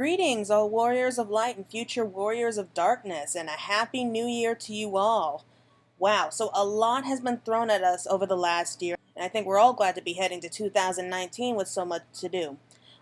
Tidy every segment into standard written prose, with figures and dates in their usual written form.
Greetings, all warriors of light and future warriors of darkness, and a happy new year to you all. Wow, so a lot has been thrown at us over the last year, and I think we're all glad to be heading to 2019 with so much to do.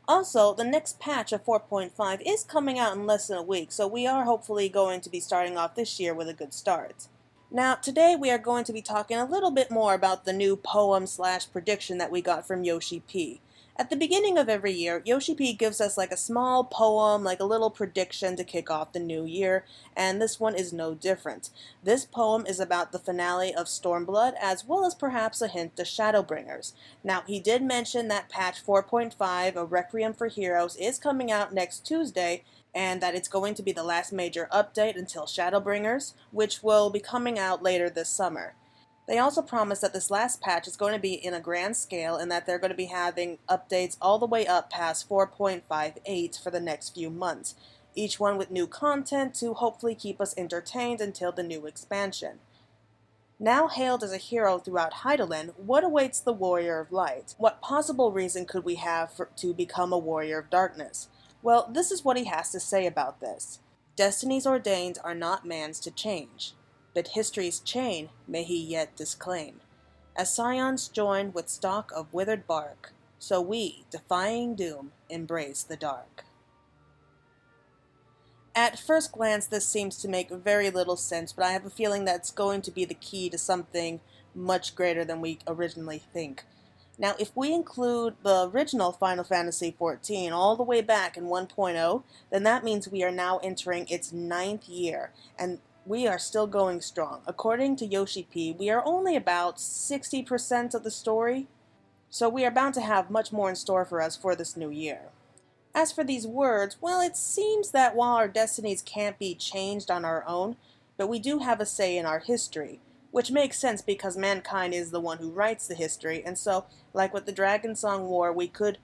Also, the next patch of 4.5 is coming out in less than a week, so we are hopefully going to be starting off this year with a good start. Now, today we are going to be talking a little bit more about the new poem/prediction that we got from Yoshi-P. At the beginning of every year, Yoshi-P gives us like a small poem, like a little prediction to kick off the new year, and this one is no different. This poem is about the finale of Stormblood, as well as perhaps a hint to Shadowbringers. Now, he did mention that patch 4.5, A Requiem for Heroes, is coming out next Tuesday, and that it's going to be the last major update until Shadowbringers, which will be coming out later this summer. They also promised that this last patch is going to be in a grand scale and that they're going to be having updates all the way up past 4.58 for the next few months, each one with new content to hopefully keep us entertained until the new expansion. Now hailed as a hero throughout Hydaelyn, what awaits the Warrior of Light? What possible reason could we have to become a Warrior of Darkness? Well, this is what he has to say about this. Destinies ordained are not man's to change, but history's chain may he yet disclaim. As scions join with stalk of withered bark, so we, defying doom, embrace the dark. At first glance, this seems to make very little sense, but I have a feeling that it's going to be the key to something much greater than we originally think. Now, if we include the original Final Fantasy XIV all the way back in 1.0, then that means we are now entering its 9th year, and we are still going strong. According to Yoshi-P, we are only about 60% of the story, so we are bound to have much more in store for us for this new year. As for these words, well, it seems that while our destinies can't be changed on our own, but we do have a say in our history, which makes sense because mankind is the one who writes the history, and so, like with the Dragon Song War, we could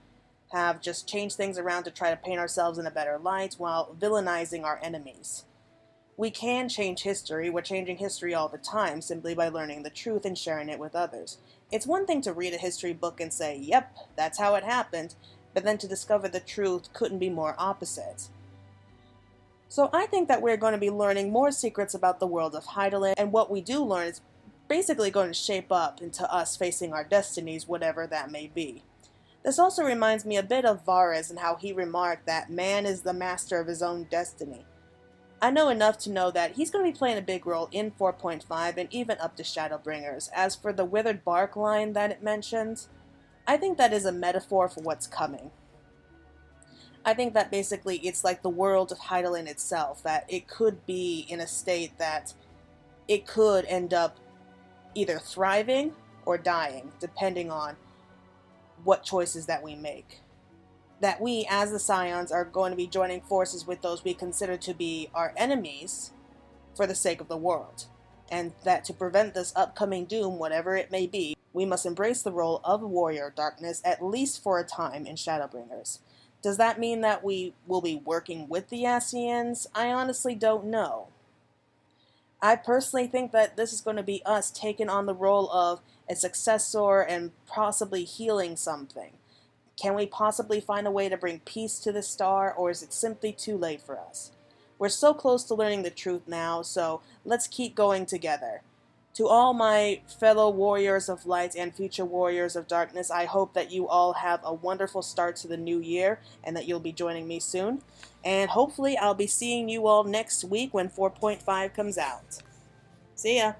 have just changed things around to try to paint ourselves in a better light while villainizing our enemies. We can change history. We're changing history all the time simply by learning the truth and sharing it with others. It's one thing to read a history book and say, yep, that's how it happened, but then to discover the truth couldn't be more opposite. So I think that we're going to be learning more secrets about the world of Hydaelyn, and what we do learn is basically going to shape up into us facing our destinies, whatever that may be. This also reminds me a bit of Varys and how he remarked that man is the master of his own destiny. I know enough to know that he's going to be playing a big role in 4.5 and even up to Shadowbringers. As for the withered bark line that it mentions, I think that is a metaphor for what's coming. I think that basically it's like the world of Hydaelyn itself, that it could be in a state that it could end up either thriving or dying, depending on what choices that we make. That we, as the Scions, are going to be joining forces with those we consider to be our enemies for the sake of the world. And that to prevent this upcoming doom, whatever it may be, we must embrace the role of a warrior of darkness, at least for a time, in Shadowbringers. Does that mean that we will be working with the Ascians? I honestly don't know. I personally think that this is going to be us taking on the role of a successor and possibly healing something. Can we possibly find a way to bring peace to the star, or is it simply too late for us? We're so close to learning the truth now, so let's keep going together. To all my fellow warriors of light and future warriors of darkness, I hope that you all have a wonderful start to the new year and that you'll be joining me soon. And hopefully I'll be seeing you all next week when 4.5 comes out. See ya!